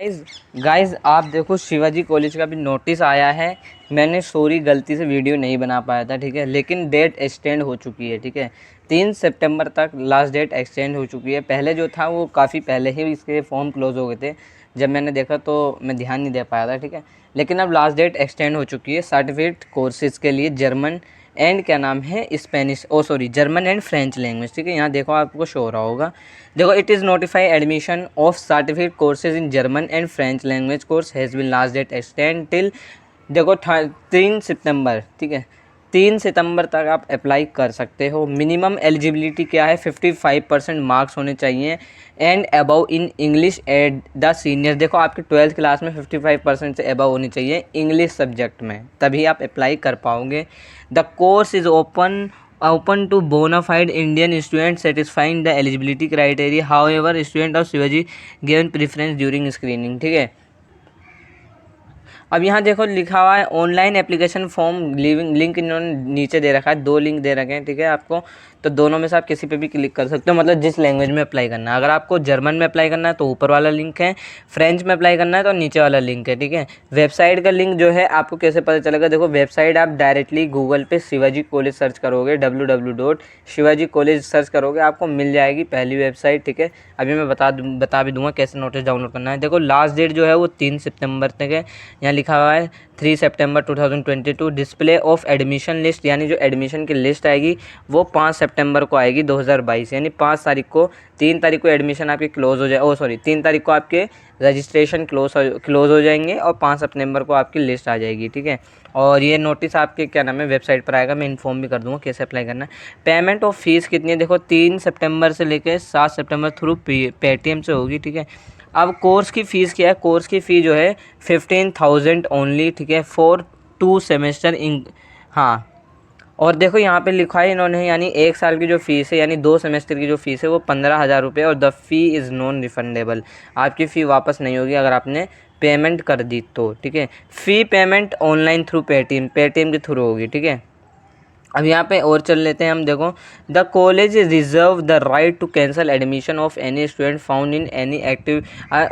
Guys आप देखो Shivaji college का भी नोटिस आया है। मैंने सॉरी गलती से वीडियो नहीं बना पाया था, ठीक है, लेकिन डेट एक्सटेंड हो चुकी है, ठीक है। 3 सितंबर तक लास्ट डेट एक्सटेंड हो चुकी है। पहले जो था वो काफ़ी पहले ही इसके फॉर्म क्लोज हो गए थे। जब मैंने देखा तो मैं ध्यान नहीं दे पाया था, ठीक है, लेकिन अब लास्ट डेट एक्सटेंड हो चुकी है सर्टिफिकेट कोर्सेज़ के लिए जर्मन एंड क्या नाम है Spanish German and French language, ठीक है। यहाँ देखो आपको शो हो रहा होगा, देखो it is notify admission of certificate courses in German and French language course has been last date extend till देखो 3 सितंबर, ठीक है। 3 सितंबर तक आप अप्लाई कर सकते हो। मिनिमम एलिजिबिलिटी क्या है, 55% मार्क्स होने चाहिए and above in English at the senior. देखो आपकी 12th क्लास में 55% से अबव होनी चाहिए इंग्लिश सब्जेक्ट में, तभी आप अप्लाई कर पाओगे। The course is open to bona fide Indian students satisfying the eligibility criteria. However, student of Shivaji given preference during screening, ठीक है। अब यहाँ देखो लिखा हुआ है ऑनलाइन एप्लीकेशन फॉर्म लिंक इन्होंने नीचे दे रखा है, 2 लिंक दे रखे हैं, ठीक है आपको। तो दोनों में से आप किसी पे भी क्लिक कर सकते हो, मतलब जिस लैंग्वेज में अप्लाई करना है। अगर आपको जर्मन में अप्लाई करना है तो ऊपर वाला लिंक है, फ्रेंच में अप्लाई करना है तो नीचे वाला लिंक है, ठीक है। वेबसाइट का लिंक जो है आपको कैसे पता चलेगा, देखो वेबसाइट आप डायरेक्टली गूगल पे शिवाजी कॉलेज सर्च करोगे, www.shivaji सर्च करोगे, आपको मिल जाएगी पहली वेबसाइट, ठीक है। अभी मैं बता भी दूंगा कैसे नोटिस डाउनलोड करना है। देखो लास्ट डेट जो है वो 3 सितंबर तक है। यहाँ लिखा हुआ है 3 सितंबर 2022। डिस्प्ले ऑफ एडमिशन लिस्ट, यानी जो एडमिशन की लिस्ट आएगी वो 5 सितंबर को आएगी 2022, यानी 5 तारीख को, 3 तारीख को एडमिशन आपके क्लोज हो जाए 3 तारीख को आपके रजिस्ट्रेशन क्लोज हो जाएंगे और 5 सितंबर को आपकी लिस्ट आ जाएगी, ठीक है। और ये नोटिस आपके क्या नाम है वेबसाइट पर आएगा, मैं इन्फॉर्म भी कर दूँगा कैसे अप्लाई करना है। पेमेंट ऑफ फीस कितनी है, देखो 3 सितंबर से लेकर 7 सितंबर थ्रू पेटीएम से होगी, ठीक है। अब कोर्स की फ़ीस क्या है, कोर्स की फ़ी जो है 15,000 ओनली, ठीक है, फॉर 2 सेमेस्टर इन, हाँ। और देखो यहाँ पे लिखा है इन्होंने, यानी 1 साल की जो फ़ीस है, यानी 2 सेमेस्टर की जो फ़ीस है वो 15,000 रुपये, और the fee is non refundable. आपकी फ़ी वापस नहीं होगी अगर आपने पेमेंट कर दी तो, ठीक है। फ़ी पेमेंट ऑनलाइन थ्रू पेटीएम के थ्रू होगी, ठीक है। अब यहाँ पे और चल लेते हैं हम, देखो the college reserve the right to cancel admission of any student found in any active,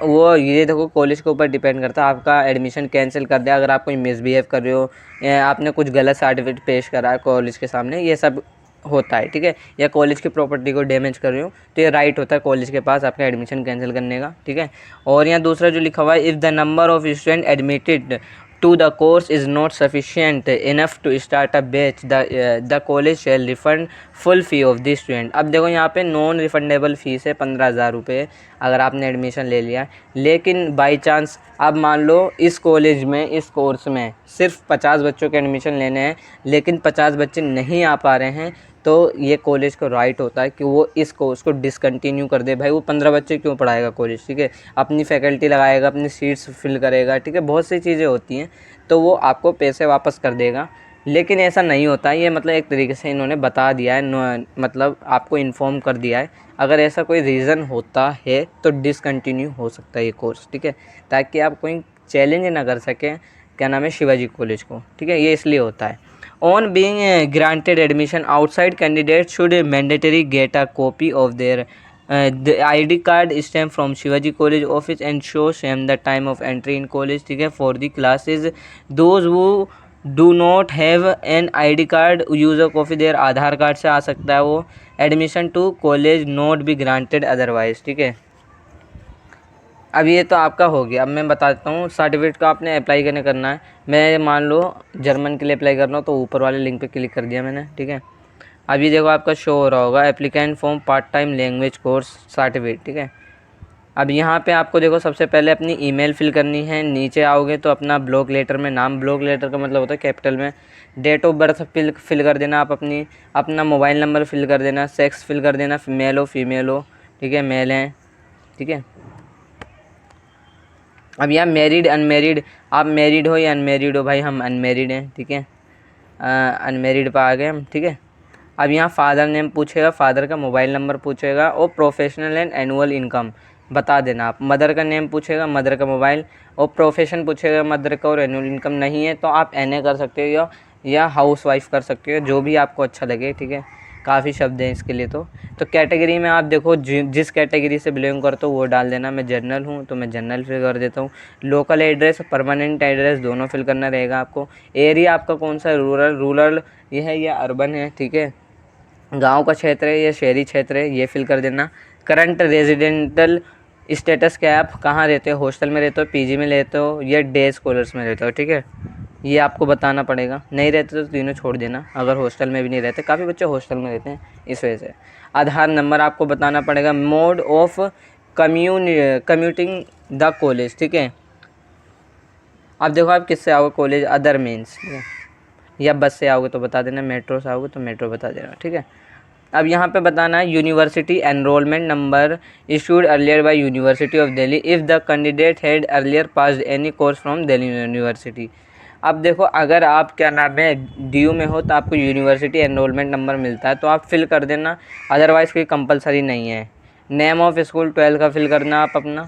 वो ये देखो कॉलेज के ऊपर डिपेंड करता है, आपका एडमिशन कैंसिल कर दिया अगर आप कोई मिसबिहेव कर रहे हो या आपने कुछ गलत सर्टिफिकेट पेश करा है कॉलेज के सामने, ये सब होता है, ठीक है। या कॉलेज की प्रॉपर्टी को डैमेज कर रहे हो तो ये राइट होता है कॉलेज के पास आपका एडमिशन कैंसिल करने का, ठीक है। और यहाँ दूसरा जो लिखा हुआ है, if the number of student admitted to the course is not sufficient enough to start a batch, the college shall refund full fee of the student। अब देखो यहाँ पे नॉन रिफंडेबल फ़ीस है 15,000 रुपये अगर आपने एडमिशन ले लिया, लेकिन बाई चांस अब मान लो इस कॉलेज में इस कोर्स में सिर्फ 50 बच्चों के एडमिशन लेने हैं, लेकिन 50 बच्चे नहीं आ पा रहे हैं, तो ये कॉलेज को राइट होता है कि वो इस कोर्स को डिसकंटिन्यू कर दे। भाई वो 15 बच्चे क्यों पढ़ाएगा कॉलेज, ठीक है, अपनी फैकल्टी लगाएगा, अपनी सीट्स फिल करेगा, ठीक है, बहुत सी चीज़ें होती हैं, तो वो आपको पैसे वापस कर देगा। लेकिन ऐसा नहीं होता, ये मतलब एक तरीके से इन्होंने बता दिया है, मतलब आपको इन्फॉर्म कर दिया है। अगर ऐसा कोई रीज़न होता है तो डिसकंटिन्यू हो सकता है ये कोर्स, ठीक है, ताकि आप कोई चैलेंज ना कर सकें क्या नाम है शिवाजी कॉलेज को, ठीक है, ये इसलिए होता है। On being granted admission, outside candidates should mandatory get a copy of their the ID card stamped from Shivaji College office and show same the time of entry in college, ठीक है। For the classes, those who do not have an ID card use a copy their Aadhaar card से आ सकता है वो। Admission to college not be granted otherwise, ठीक है। अब ये तो आपका हो गया। अब मैं बता देता हूँ सर्टिफिकेट का आपने अप्लाई करना है। मैं मान लो जर्मन के लिए अप्लाई कर रहा हूँ तो ऊपर वाले लिंक पे क्लिक कर दिया मैंने, ठीक है। अब ये देखो आपका शो हो रहा होगा applicant form part time language course certificate, ठीक है। अब यहाँ पे आपको देखो सबसे पहले अपनी ईमेल फिल करनी है, नीचे आओगे तो अपना ब्लॉक लेटर में नाम, ब्लॉक लेटर का मतलब होता है कैपिटल में, डेट ऑफ बर्थ फिल कर देना आप अपना मोबाइल नंबर फिल कर देना, सेक्स फिल कर देना, मेल हो फीमेल हो, ठीक है, मेल हैं, ठीक है। अब यहाँ मैरिड अनमेरिड, आप मैरिड हो या अनमेरिड हो, भाई हम अनमेरिड हैं, ठीक है, अनमेरिड पर आ गए हम, ठीक है। अब यहाँ फादर नेम पूछेगा, फादर का मोबाइल नंबर पूछेगा और प्रोफेशनल एंड एनुअल इनकम बता देना आप। मदर का नेम पूछेगा, मदर का मोबाइल, और प्रोफेशन पूछेगा मदर का, और एनुअल इनकम नहीं है तो आप NA कर सकते हो या हाउस वाइफ कर सकते हो, जो भी आपको अच्छा लगे, ठीक है। काफ़ी शब्द हैं इसके लिए। तो कैटेगरी में आप देखो जिस कैटेगरी से बिलोंग करते हो वो डाल देना। मैं जनरल हूँ तो मैं जनरल फिल कर देता हूँ। लोकल एड्रेस, परमानेंट एड्रेस दोनों फिल करना रहेगा आपको। एरिया आपका कौन सा, रूरल ये है या अर्बन है, ठीक है, गांव का क्षेत्र है या शहरी क्षेत्र है, ये फिल कर देना। करंट रेजिडेंटल स्टेटस क्या है, आप कहाँ रहते हो, हॉस्टल में रहते हो, पीजी में रहते हो या डे स्कॉलर्स में रहते हो, ठीक है, ये आपको बताना पड़ेगा। नहीं रहते तो तीनों छोड़ देना, अगर हॉस्टल में भी नहीं रहते, काफ़ी बच्चे हॉस्टल में रहते हैं इस वजह से। आधार नंबर आपको बताना पड़ेगा। Mode of commuting the college, ठीक है, आप देखो आप किससे आओगे कॉलेज, अदर मीन्स, ठीक है, या बस से आओगे तो बता देना, मेट्रो से आओगे तो मेट्रो बता देना, ठीक है। अब यहाँ पे बताना है university enrolment number issued earlier bye university of Delhi if the candidate had earlier passed any course from Delhi university. अब देखो अगर आप क्या नाम है DU में हो तो आपको यूनिवर्सिटी एनरोलमेंट नंबर मिलता है तो आप फिल कर देना, अदरवाइज़ कोई कंपलसरी नहीं है। नेम ऑफ स्कूल 12 का फिल करना, आप अपना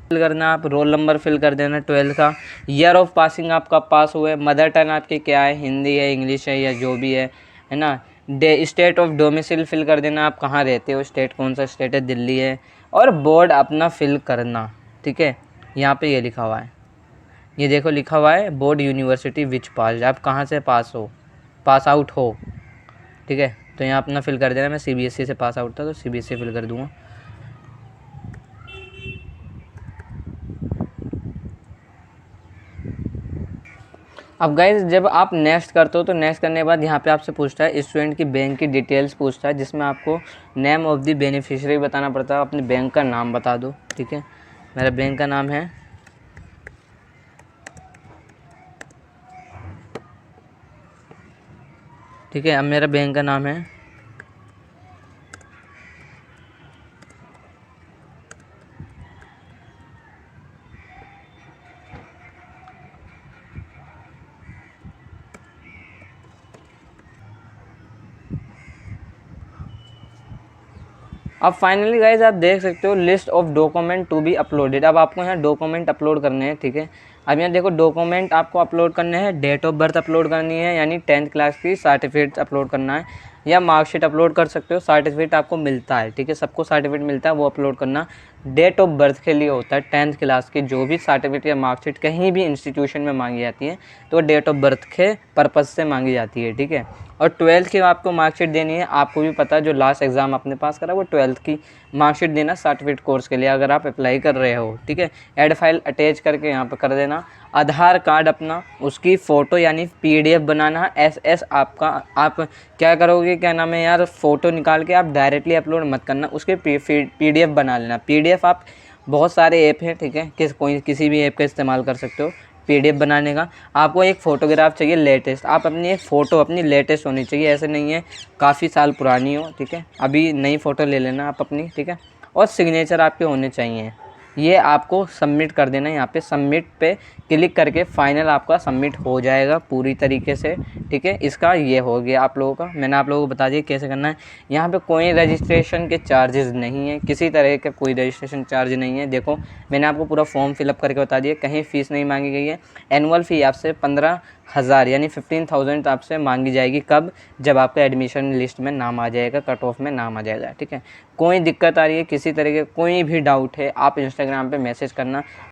फिल करना, आप रोल नंबर फिल कर देना 12 का। ईयर ऑफ पासिंग आपका पास हुआ है। मदर टंग आपकी क्या है, हिंदी है, इंग्लिश है या जो भी है ना। स्टेट ऑफ डोमिसाइल फिल कर देना, आप कहाँ रहते हो, स्टेट कौन सा स्टेट है, दिल्ली है। और बोर्ड अपना फिल करना, ठीक है, यहाँ पे ये लिखा हुआ है, ये देखो लिखा हुआ है बोर्ड यूनिवर्सिटी विच पास, आप कहाँ से पास आउट हो, ठीक है, तो यहाँ अपना फिल कर देना। मैं CBSE से पास आउट था तो CBSE फिल कर दूँगा। अब गाइज जब आप नेक्स्ट करते हो तो नेक्स्ट करने के बाद यहाँ पे आपसे पूछता है स्टूडेंट की बैंक की डिटेल्स पूछता है, जिसमें आपको नेम ऑफ द बेनिफिशियरी बताना पड़ता है। अपने बैंक का नाम बता दो, ठीक है, मेरा बैंक का नाम है, ठीक है, अब मेरा बैंक का नाम है अब फाइनली गाइज आप देख सकते हो list of document to be uploaded. अब आपको यहाँ डॉक्यूमेंट अपलोड करने हैं, ठीक है। अब यहाँ देखो डॉक्यूमेंट आपको अपलोड करने हैं, डेट ऑफ बर्थ अपलोड करनी है, यानी 10th क्लास की सर्टिफिकेट अपलोड करना है, या मार्कशीट अपलोड कर सकते हो, सर्टिफिकेट आपको मिलता है, ठीक है, सबको सर्टिफिकेट मिलता है, वो अपलोड करना। डेट ऑफ बर्थ के लिए होता है 10th क्लास की जो भी सर्टिफिकेट या मार्कशीट कहीं भी इंस्टीट्यूशन में मांगी जाती है तो डेट ऑफ बर्थ के पर्पज़ से मांगी जाती है, ठीक है। और 12th की आपको मार्कशीट देनी है, आपको भी पता है जो लास्ट एग्ज़ाम आपने पास करा वो 12th की मार्कशीट देना सर्टिफिकेट कोर्स के लिए अगर आप अप्लाई कर रहे हो, ठीक है। ऐड फाइल अटैच करके यहाँ पर कर देना। आधार कार्ड अपना उसकी फ़ोटो यानी PDF बनाना है, SS आपका। आप क्या करोगे, क्या नाम है यार, फ़ोटो निकाल के आप डायरेक्टली अपलोड मत करना, उसके PDF बना लेना। PDF आप बहुत सारे ऐप हैं, ठीक है, किसी भी ऐप का इस्तेमाल कर सकते हो PDF बनाने का। आपको एक फ़ोटोग्राफ चाहिए लेटेस्ट, आप अपनी एक फ़ोटो अपनी लेटेस्ट होनी चाहिए, ऐसे नहीं है काफ़ी साल पुरानी हो, ठीक है, अभी नई फ़ोटो ले लेना आप अपनी, ठीक है। और सिग्नेचर आपके होने चाहिए। ये आपको सबमिट कर देना, यहाँ पे सबमिट पे क्लिक करके फाइनल आपका सबमिट हो जाएगा पूरी तरीके से, ठीक है। इसका ये हो गया आप लोगों का, मैंने आप लोगों को बता दिया कैसे करना है। यहाँ पे कोई रजिस्ट्रेशन के चार्जेस नहीं है, किसी तरह का कोई रजिस्ट्रेशन चार्ज नहीं है। देखो मैंने आपको पूरा फॉर्म फिलअप करके बता दिया, कहीं फ़ीस नहीं मांगी गई है। एनुअल फ़ी आपसे 15,000 यानी 15,000 आपसे मांगी जाएगी। कब, जब आपका एडमिशन लिस्ट में नाम आ जाएगा, कट ऑफ में नाम आ जाएगा, ठीक है। कोई दिक्कत आ रही है, किसी तरह के कोई भी डाउट है, आप इंस्टाग्राम पे मैसेज करना।